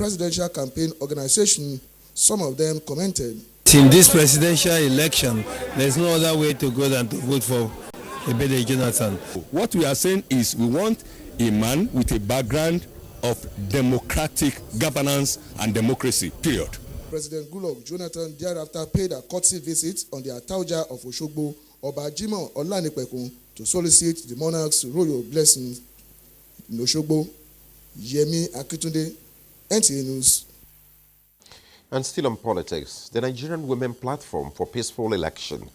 presidential campaign organization, some of them commented. In this presidential election, there's no other way to go than to vote for Ebele Jonathan. What we are saying is we want a man with a background of democratic governance and democracy, period. President Goodluck Jonathan thereafter paid a courtesy visit on the Atauja of Oshogbo, Oba Jimoh Olanipekun, to solicit the monarch's royal blessings in Oshogbo. Yemi Akitunde, NTA News. And still on politics, the Nigerian Women Platform for Peaceful Election,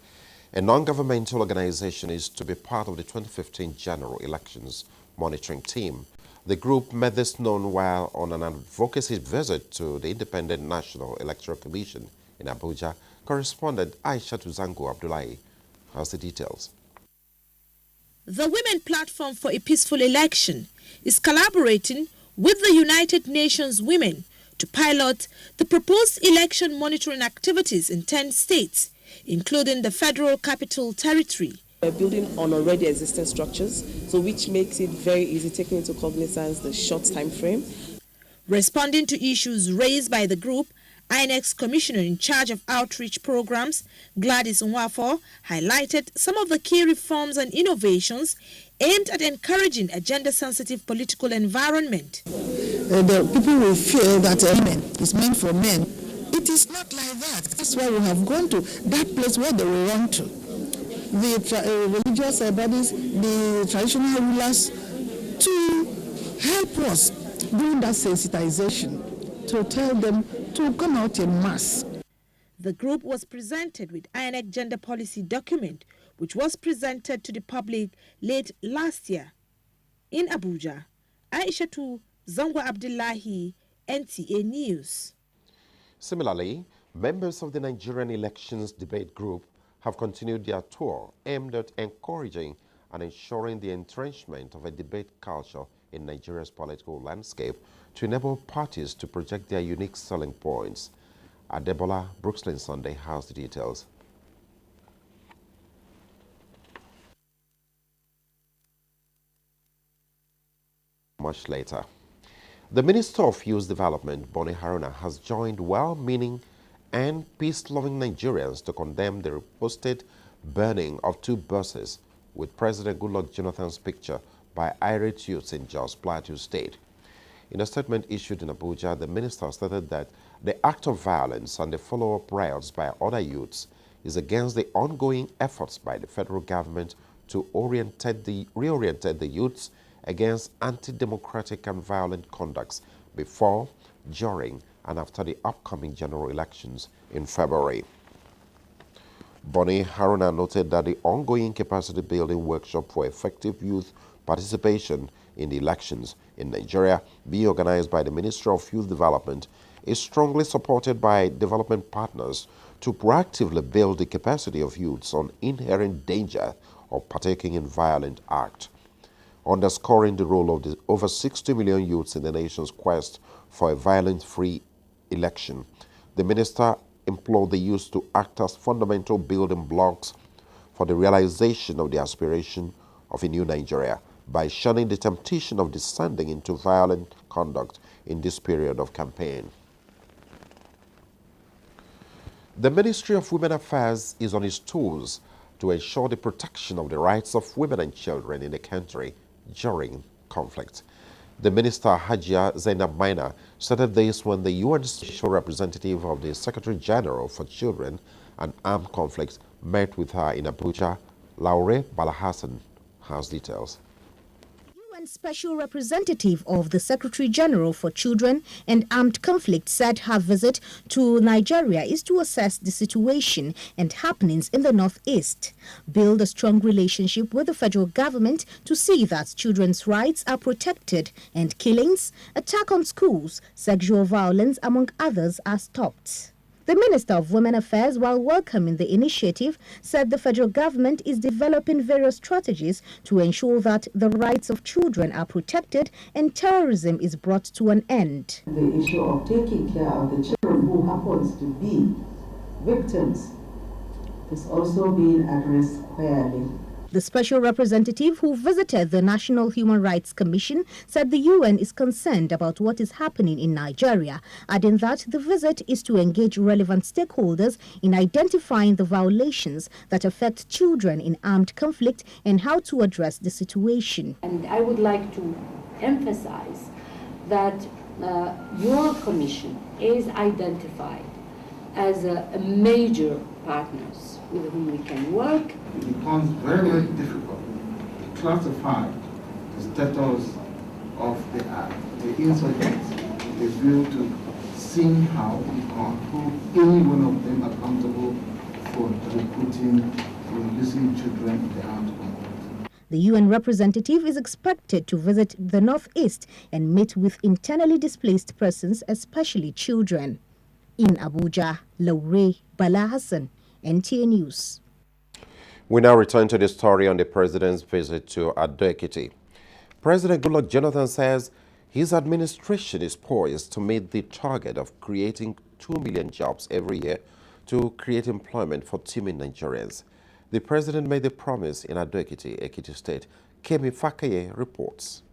a non-governmental organization, is to be part of the 2015 general elections monitoring team. The group made this known while on an advocacy visit to the Independent National Electoral Commission in Abuja. Correspondent Aisha Tuzango Abdullahi has the details. The Women Platform for a Peaceful Election is collaborating with the United Nations Women to pilot the proposed election monitoring activities in 10 states, including the Federal Capital Territory. We're building on already existing structures, so which makes it very easy, taking into cognizance the short time frame. Responding to issues raised by the group, INEC's commissioner in charge of outreach programs, Gladys Nwafo, highlighted some of the key reforms and innovations aimed at encouraging a gender-sensitive political environment. The people will feel that women is meant for men. It is not like that. That's why we have gone to that place where they will run to. The religious bodies, the traditional rulers, to help us doing that sensitization, to tell them to come out in mass. The group was presented with INEC gender policy document, which was presented to the public late last year. In Abuja, Aisha Zangwa Abdullahi, NTA News. Similarly, members of the Nigerian Elections Debate Group have continued their tour aimed at encouraging and ensuring the entrenchment of a debate culture in Nigeria's political landscape to enable parties to project their unique selling points. Adebola Brookslyn Sunday has the details. Much later. The Minister of Youth Development, Boni Haruna, has joined well-meaning and peace-loving Nigerians to condemn the reposted burning of 2 buses with President Goodluck Jonathan's picture by irate youths in Jos Plateau State. In a statement issued in Abuja, the minister stated that the act of violence and the follow-up riots by other youths is against the ongoing efforts by the federal government to reorientate the youths against anti-democratic and violent conducts before, during, and after the upcoming general elections in February. Boni Haruna noted that the ongoing capacity building workshop for effective youth participation in the elections in Nigeria, being organized by the Ministry of Youth Development, is strongly supported by development partners to proactively build the capacity of youths on inherent danger of partaking in violent acts. Underscoring the role of the over 60 million youths in the nation's quest for a violence-free election, the minister implored the youth to act as fundamental building blocks for the realization of the aspiration of a new Nigeria by shunning the temptation of descending into violent conduct in this period of campaign. The Ministry of Women Affairs is on its toes to ensure the protection of the rights of women and children in the country during conflict. The Minister Hajia Zainab Maina stated this when the UN Special Representative of the Secretary General for Children and Armed Conflicts met with her in Abuja. Laure Balahassan has details. Special Representative of the Secretary General for Children and Armed Conflict said her visit to Nigeria is to assess the situation and happenings in the Northeast, build a strong relationship with the federal government to see that children's rights are protected and killings, attack on schools, sexual violence, among others, are stopped. The Minister of Women Affairs, while welcoming the initiative, said the federal government is developing various strategies to ensure that the rights of children are protected and terrorism is brought to an end. The issue of taking care of the children who happens to be victims is also being addressed squarely. The special representative who visited the National Human Rights Commission said the UN is concerned about what is happening in Nigeria, adding that the visit is to engage relevant stakeholders in identifying the violations that affect children in armed conflict and how to address the situation. And I would like to emphasize that your commission is identified as a major partners with whom we can work. It becomes very, very difficult to classify the status of the insurgents with a view to seeing how we can hold any one of them accountable for recruiting or releasing children in the armed conflict. The UN representative is expected to visit the Northeast and meet with internally displaced persons, especially children. In Abuja, Laure Bala Hassan, NTA News. We now return to the story on the president's visit to Ado-Ekiti. President Goodluck Jonathan says his administration is poised to meet the target of creating 2 million jobs every year to create employment for teeming Nigerians. The president made the promise in Ado-Ekiti, Ekiti State. Kemi Fakaye reports.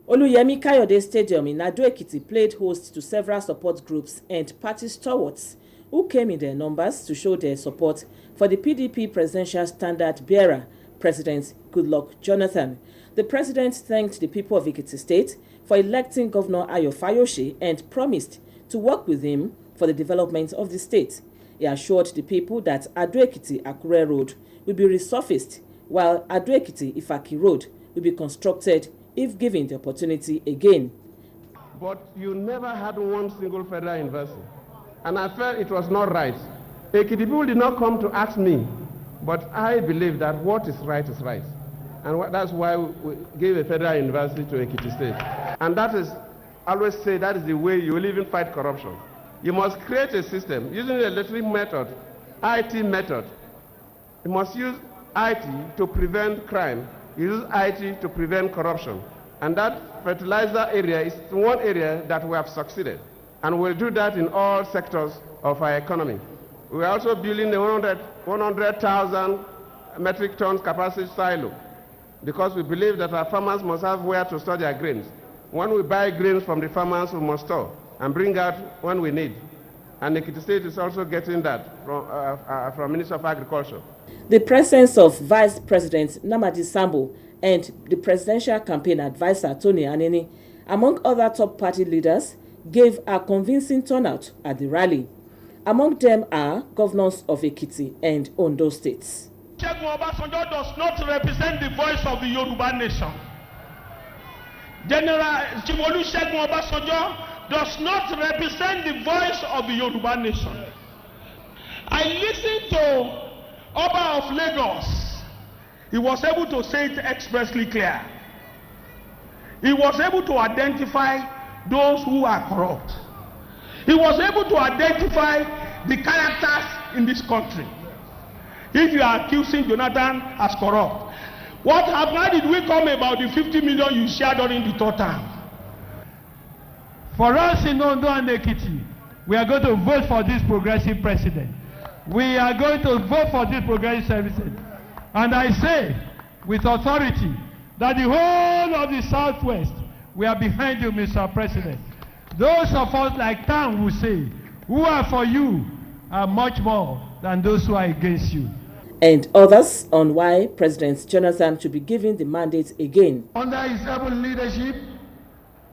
Oluyemi Kayode Stadium in Ado-Ekiti played host to several support groups and party stalwarts who came in their numbers to show their support for the PDP presidential standard bearer, President Goodluck Jonathan. The president thanked the people of Ekiti State for electing Governor Ayo Fayose and promised to work with him for the development of the state. He assured the people that Ado-Ekiti Akure Road will be resurfaced, while Ado-Ekiti Ifaki Road will be constructed if given the opportunity again. But you never had one single federal university, and I felt it was not right. Ekiti people did not come to ask me, but I believe that what is right is right. And that's why we gave a federal university to Ekiti State. And that is, I always say, that is the way you will even fight corruption. You must create a system using the electric method, IT method. You must use IT to prevent crime. You use IT to prevent corruption. And that fertilizer area is one area that we have succeeded. And we'll do that in all sectors of our economy. We're also building a 100,000 metric tons capacity silo, because we believe that our farmers must have where to store their grains. When we buy grains from the farmers, we must store and bring out when we need. And Ekiti State is also getting that from Minister of Agriculture. The presence of Vice President Namadi Sambo and the presidential campaign advisor Tony Anini, among other top party leaders, gave a convincing turnout at the rally. Among them are governors of Ekiti and Ondo states. Olusegun Obasanjo does not represent the voice of the Yoruba nation. General Olusegun Obasanjo does not represent the voice of the Yoruba nation. I listened to Oba of Lagos. He was able to say it expressly clear. He was able to identify those who are corrupt. He was able to identify the characters in this country. If you are accusing Jonathan as corrupt, how did we come about the 50 million you shared during the third term? For us in Ondo and Ekiti, we are going to vote for this progressive president. We are going to vote for this progressive president. And I say with authority that the whole of the Southwest, we are behind you, Mr. President. Those of us like Tam will say, who are for you are much more than those who are against you. And others on why President Jonathan should be given the mandate again. Under his able leadership,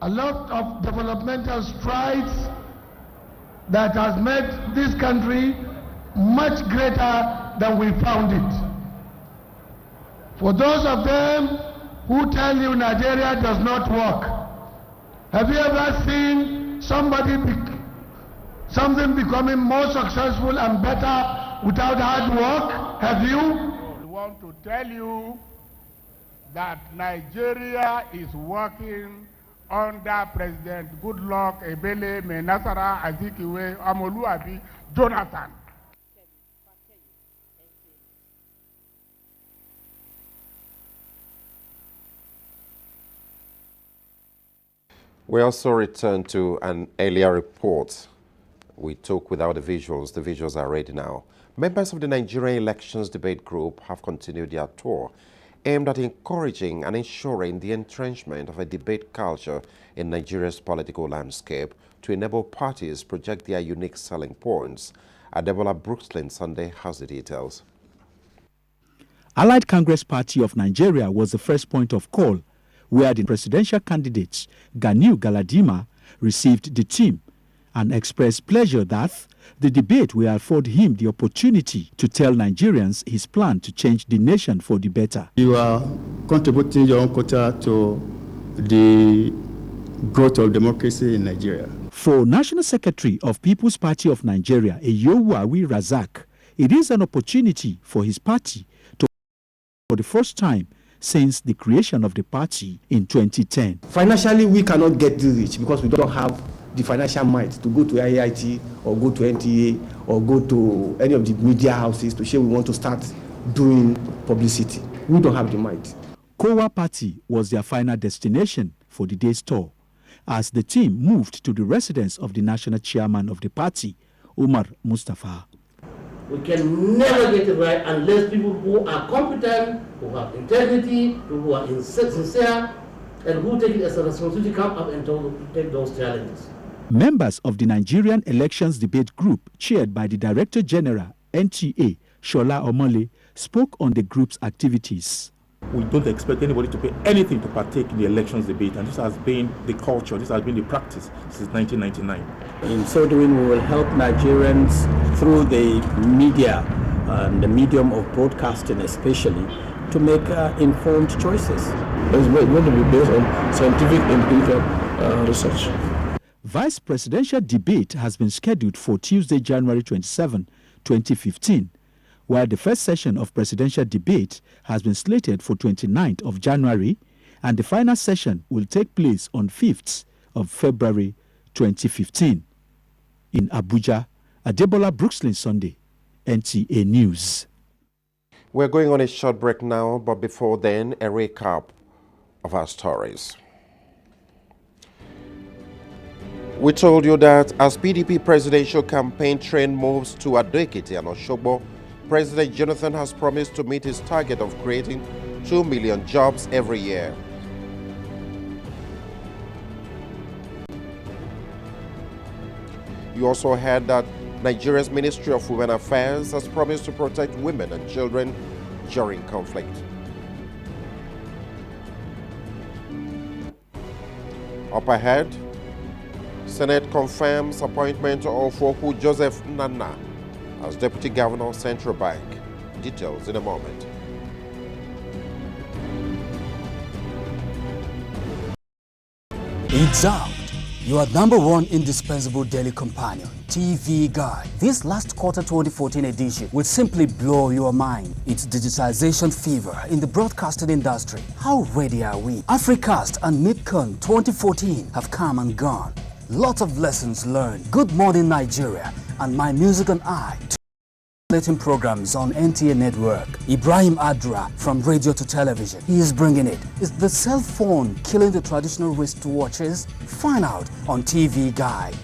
a lot of developmental strides that has made this country much greater than we found it. For those of them who tell you Nigeria does not work, have you ever seen something becoming more successful and better without hard work? Have you? I want to tell you that Nigeria is working under President Goodluck Ebele Menasara Azikiwe Amoluabi Jonathan. We also return to an earlier report We talk without the visuals. The visuals are ready now. Members of the Nigerian Elections Debate Group have continued their tour aimed at encouraging and ensuring the entrenchment of a debate culture in Nigeria's political landscape to enable parties project their unique selling points. Adebola Brooksland Sunday has the details. Allied Congress Party of Nigeria was the first point of call, where the presidential candidates Ganiu Galadima received the team and expressed pleasure that the debate will afford him the opportunity to tell Nigerians his plan to change the nation for the better. You are contributing your own quota to the growth of democracy in Nigeria. For National Secretary of People's Party of Nigeria, Eyowawi Razak, it is an opportunity for his party to, for the first time since the creation of the party in 2010. Financially, we cannot get this rich because we don't have the financial might to go to IIT or go to NTA or go to any of the media houses to say we want to start doing publicity. We don't have the might. Kowa Party was their final destination for the day's tour, as the team moved to the residence of the national chairman of the party, Umar Mustafa. We can never get it right unless people who are competent, who have integrity, who are sincere, and who take it as a responsibility come up and take those challenges. Members of the Nigerian Elections Debate Group, chaired by the Director General, NTA, Shola Omole, spoke on the group's activities. We don't expect anybody to pay anything to partake in the elections debate, and this has been the culture, this has been the practice since 1999. In so doing, we will help Nigerians through the media and the medium of broadcasting especially to make informed choices. It's going to be based on scientific empirical research. Vice presidential debate has been scheduled for Tuesday, January 27, 2015, while the first session of presidential debate has been slated for 29th of January, and the final session will take place on 5th of February 2015. In Abuja, Adebola Brooksland Sunday, NTA News. We're going on a short break now, but before then, a recap of our stories. We told you that as PDP presidential campaign train moves to Ado-Ekiti and Osogbo, President Jonathan has promised to meet his target of creating 2 million jobs every year. You also heard that Nigeria's Ministry of Women Affairs has promised to protect women and children during conflict. Up ahead, Senate confirms appointment of Oku Joseph Nana as Deputy Governor, Central Bank. Details in a moment. It's out. Your #1 indispensable daily companion, TV Guide. This last quarter 2014 edition will simply blow your mind. It's digitization fever in the broadcasting industry. How ready are we? Africast and MidCon 2014 have come and gone. Lots of lessons learned. Good Morning Nigeria and My Music and I. Two programs on NTA Network. Ibrahim Adra from radio to television. He is bringing it. Is the cell phone killing the traditional wristwatches? Find out on TV Guide.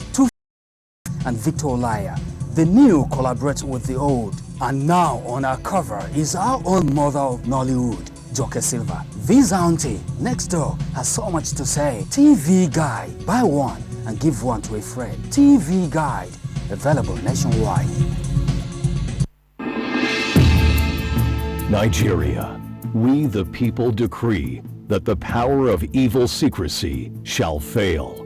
And Victor Olaya. The new collaborates with the old. And now on our cover is our own mother of Nollywood, Joke Silva. This auntie next door has so much to say. TV Guide. Buy one and give one to a friend. TV Guide. Available nationwide. Nigeria, we the people decree that the power of evil secrecy shall fail.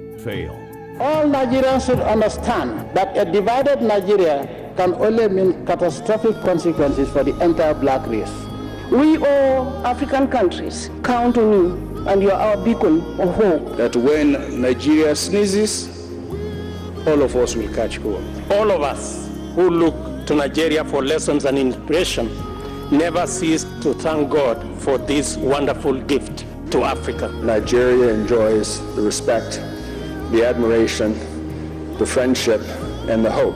All Nigerians should understand that a divided Nigeria can only mean catastrophic consequences for the entire black race. We all African countries count on you, and you are our beacon of hope. That when Nigeria sneezes, all of us will catch cold. All of us who look to Nigeria for lessons and inspiration never cease to thank God for this wonderful gift to Africa. Nigeria enjoys the respect, the admiration, the friendship, and the hope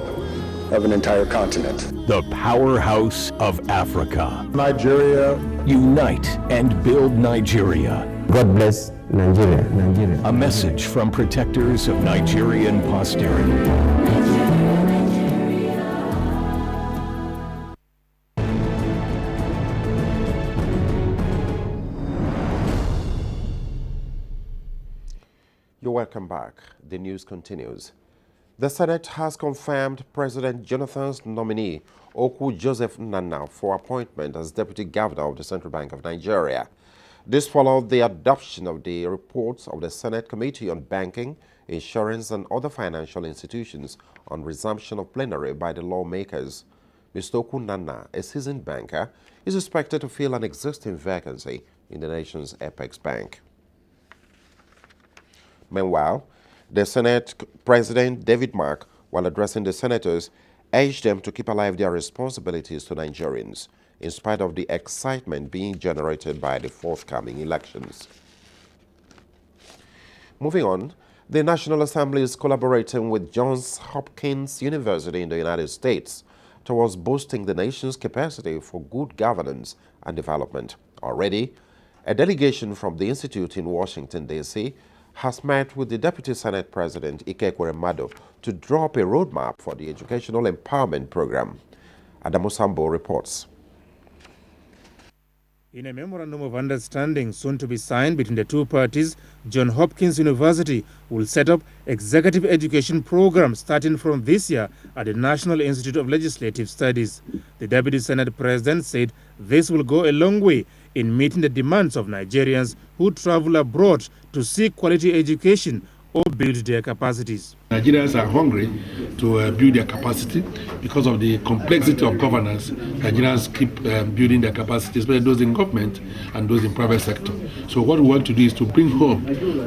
of an entire continent. The powerhouse of Africa. Nigeria. Unite and build Nigeria. God bless Nigeria. A message from protectors of Nigerian posterity. You're welcome back. The news continues. The Senate has confirmed President Jonathan's nominee, Okwu Joseph Nana, for appointment as Deputy Governor of the Central Bank of Nigeria. This followed the adoption of the reports of the Senate Committee on Banking, Insurance and Other Financial Institutions on resumption of plenary by the lawmakers. Mr. Okwu Nana, a seasoned banker, is expected to fill an existing vacancy in the nation's apex bank. Meanwhile, the Senate President David Mark, while addressing the senators, urged them to keep alive their responsibilities to Nigerians, in spite of the excitement being generated by the forthcoming elections. Moving on, the National Assembly is collaborating with Johns Hopkins University in the United States towards boosting the nation's capacity for good governance and development. Already, a delegation from the institute in Washington, D.C., has met with the Deputy Senate President Ikekwe Mado to draw up a roadmap for the Educational Empowerment Program. Adamu Sambo reports. In a memorandum of understanding soon to be signed between the two parties, Johns Hopkins University will set up executive education programs starting from this year at the National Institute of Legislative Studies. The Deputy Senate President said this will go a long way in meeting the demands of Nigerians who travel abroad to seek quality education or build their capacities. Nigerians are hungry to build their capacity because of the complexity of governance. Nigerians keep building their capacity, especially those in government and those in private sector. So what we want to do is to bring home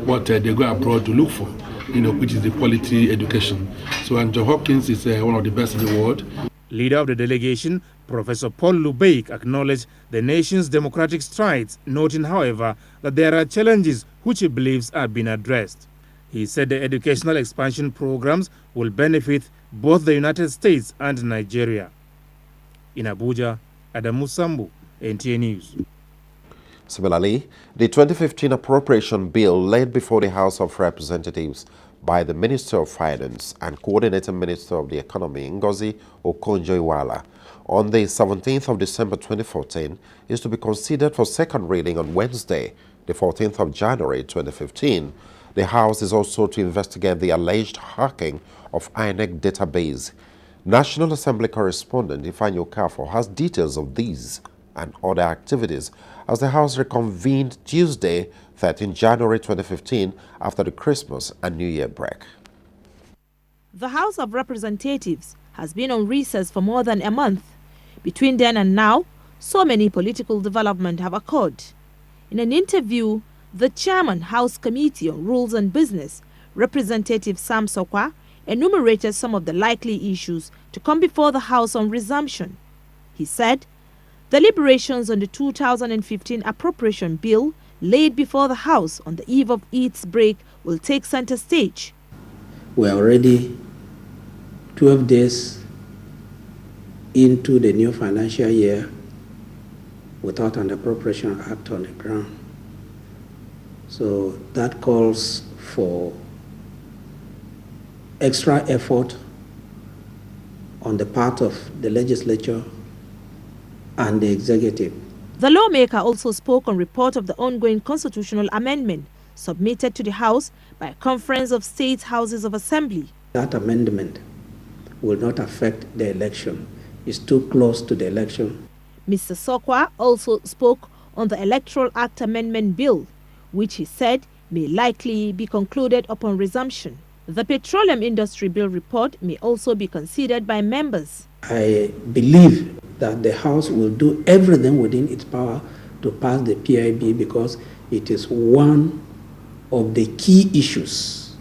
what they go abroad to look for, which is the quality education. So and Johns Hopkins is one of the best in the world. Leader of the delegation, Professor Paul Lubeik, acknowledged the nation's democratic strides, noting, however, that there are challenges which he believes are being addressed. He said the educational expansion programs will benefit both the United States and Nigeria. In Abuja, Adamu Sambu, NTA News. Similarly, the 2015 appropriation bill laid before the House of Representatives by the Minister of Finance and Coordinating Minister of the Economy, Ngozi Okonjo-Iweala, on the 17th of December 2014 is to be considered for second reading on Wednesday, the 14th of January 2015. The House is also to investigate the alleged hacking of INEC database. National Assembly correspondent Ifeanyi Okafor has details of these and other activities as the House reconvened Tuesday, 13 January 2015, after the Christmas and New Year break. The House of Representatives has been on recess for more than a month. Between then and now, so many political developments have occurred. In an interview, the Chairman, House Committee on Rules and Business, Representative Sam Sokwa, enumerated some of the likely issues to come before the House on resumption. He said, deliberations on the 2015 appropriation bill laid before the House on the eve of its break will take center stage. We are already 12 days into the new financial year without an appropriation act on the ground. So that calls for extra effort on the part of the legislature and the executive. The lawmaker also spoke on report of the ongoing constitutional amendment submitted to the House by a Conference of State Houses of Assembly. That amendment will not affect the election. It's too close to the election. Mr. Sokwa also spoke on the Electoral Act Amendment Bill, which he said may likely be concluded upon resumption. The Petroleum Industry Bill report may also be considered by members. I believe that the House will do everything within its power to pass the PIB because it is one of the key issues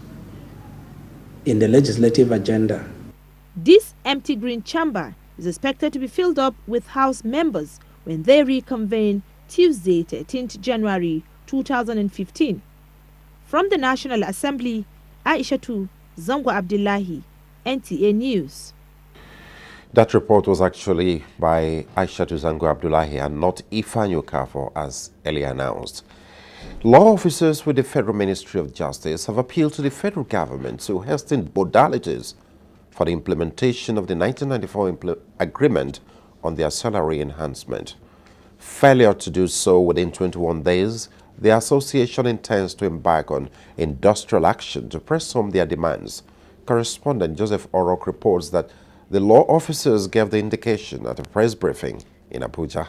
in the legislative agenda. This empty green chamber is expected to be filled up with House members when they reconvene Tuesday, 13th January 2015. From the National Assembly, Aishatu Zango Abdullahi, NTA News. That report was actually by Aishatu Zango Abdullahi and not Ifeanyi Okafor, as earlier announced. Law officers with the Federal Ministry of Justice have appealed to the federal government to hasten modalities for the implementation of the 1994 agreement on their salary enhancement. Failure to do so within 21 days The association intends to embark on industrial action to press home their demands. Correspondent Joseph Orok reports that the law officers gave the indication at a press briefing in Abuja.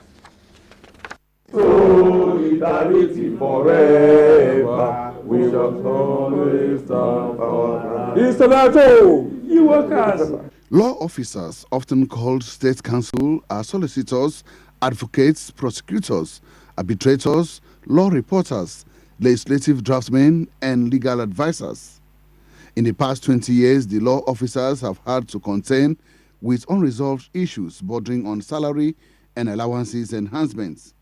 Solidarity forever, we shall always stand for. Instanato, you workers. Law officers, often called state counsel, are solicitors, advocates, prosecutors, arbitrators, law reporters, legislative draftsmen, and legal advisors. In the past 20 years, the law officers have had to contend with unresolved issues bordering on salary and allowances enhancements.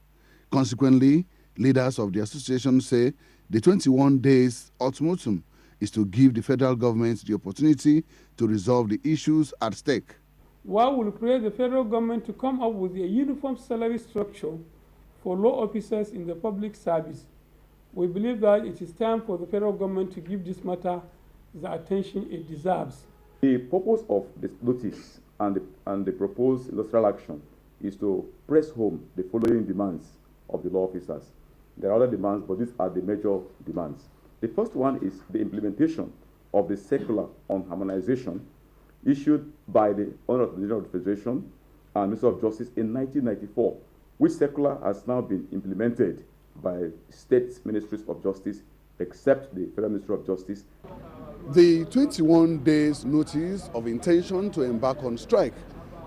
Consequently, leaders of the association say the 21 days ultimatum is to give the federal government the opportunity to resolve the issues at stake. One will create the federal government to come up with a uniform salary structure for law officers in the public service. We believe that it is time for the federal government to give this matter the attention it deserves. The purpose of this notice and the proposed industrial action is to press home the following demands of the law officers. There are other demands, but these are the major demands. The first one is the implementation of the circular on harmonization issued by the owner of the General Federation and Minister of Justice in 1994, which circular has now been implemented by state ministries of justice, except the Federal Ministry of Justice. The 21 days notice of intention to embark on strike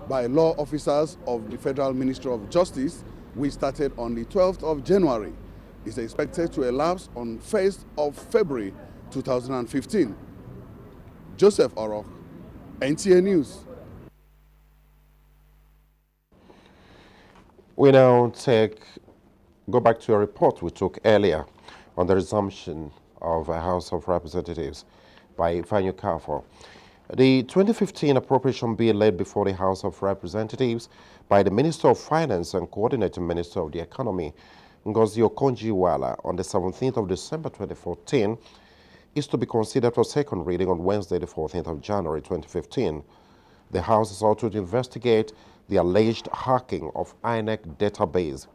by law officers of the Federal Ministry of Justice, which started on the 12th of January, is expected to elapse on 1st of February 2015. Joseph Orok, NTA News. We now go back to a report we took earlier on the resumption of a House of Representatives by Ifanyu Kafo. The 2015 appropriation bill laid before the House of Representatives by the Minister of Finance and Coordinating Minister of the Economy, Ngozi Okonjo-Iweala, on the 17th of December 2014, is to be considered for second reading on Wednesday, the 14th of January 2015. The House is also to investigate the alleged hacking of INEC database.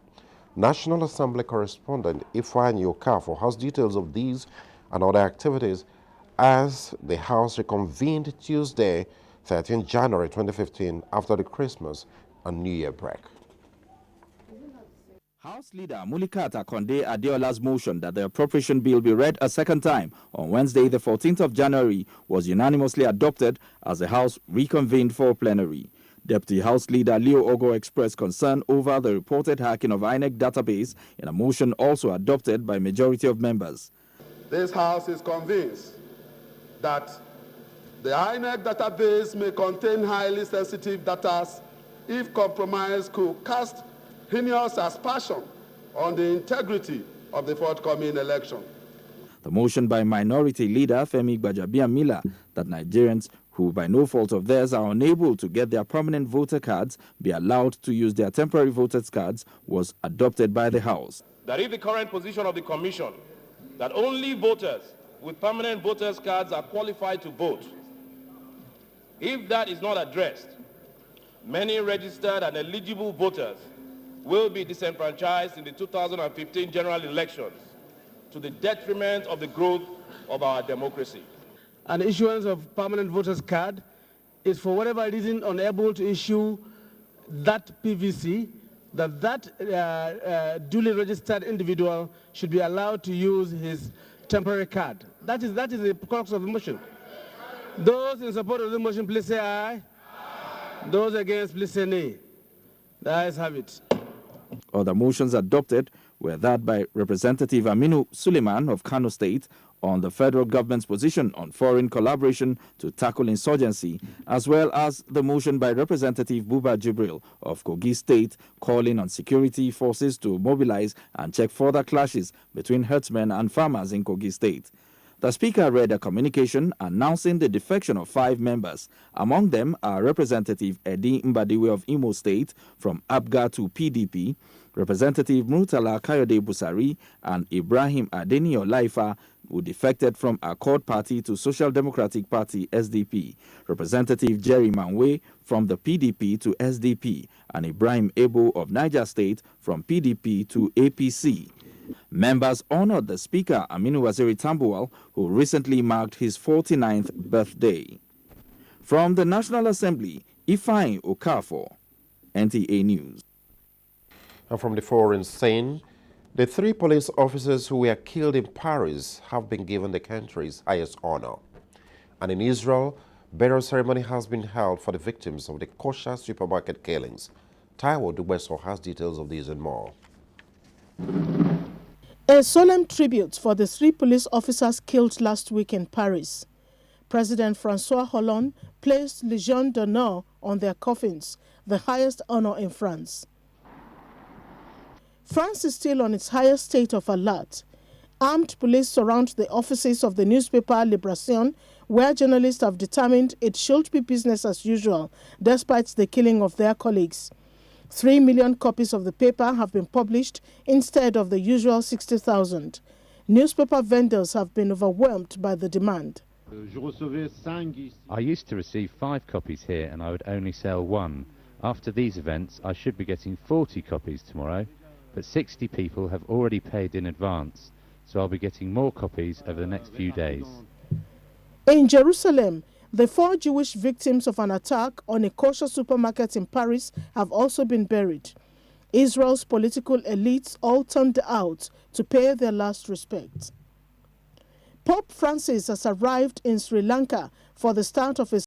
National Assembly correspondent Ifanyu Kafo has details of these and other activities as the House reconvened Tuesday, 13 January 2015, after the Christmas and New Year break. House Leader Mulikat Akonde Adeola's motion that the appropriation bill be read a second time on Wednesday, the 14th of January, was unanimously adopted as the House reconvened for plenary. Deputy House Leader Leo Ogo expressed concern over the reported hacking of INEC database in a motion also adopted by majority of members. This House is convinced that the INEC database may contain highly sensitive data if compromised could cast heinous aspersion on the integrity of the forthcoming election. The motion by Minority Leader Femi Gbajabiamila that Nigerians who by no fault of theirs are unable to get their permanent voter cards be allowed to use their temporary voters cards was adopted by the House. That if the current position of the Commission that only voters with permanent voters cards are qualified to vote, if that is not addressed, many registered and eligible voters will be disenfranchised in the 2015 general elections to the detriment of the growth of our democracy. An issuance of permanent voters card is for whatever reason unable to issue that PVC, that duly registered individual should be allowed to use his temporary card. That is the crux of the motion. Those in support of the motion, please say aye. Those against, please say nay. The ayes have it. Other motions adopted were that by Representative Aminu Suleiman of Kano State on the federal government's position on foreign collaboration to tackle insurgency, as well as the motion by Representative Buba Jibril of Kogi State calling on security forces to mobilize and check further clashes between herdsmen and farmers in Kogi State. The Speaker read a communication announcing the defection of 5 members. Among them are Representative Edi Mbadiwe of Imo State from ABGA to PDP, Representative Murtala Kayode Busari and Ibrahim Adeni Olaifa, who defected from Accord Party to Social Democratic Party SDP, Representative Jerry Manwe from the PDP to SDP, and Ibrahim Ebo of Niger State from PDP to APC. Members honored the Speaker, Aminu Waziri Tambuwal, who recently marked his 49th birthday. From the National Assembly, Ifeanyi Okafor, NTA News. And from the foreign scene, the 3 police officers who were killed in Paris have been given the country's highest honor. And in Israel, burial ceremony has been held for the victims of the kosher supermarket killings. Taiwo Dubeso has details of these and more. A solemn tribute for the 3 police officers killed last week in Paris. President François Hollande placed Légion d'honneur on their coffins, the highest honor in France. France is still on its highest state of alert. Armed police surround the offices of the newspaper Libération, where journalists have determined it should be business as usual, despite the killing of their colleagues. 3 million copies of the paper have been published instead of the usual 60,000. Newspaper vendors have been overwhelmed by the demand. I used to receive 5 copies here and I would only sell 1. After these events, I should be getting 40 copies tomorrow, but 60 people have already paid in advance, so I'll be getting more copies over the next few days. In Jerusalem, the 4 Jewish victims of an attack on a kosher supermarket in Paris have also been buried. Israel's political elites all turned out to pay their last respect. Pope Francis has arrived in Sri Lanka for the start of his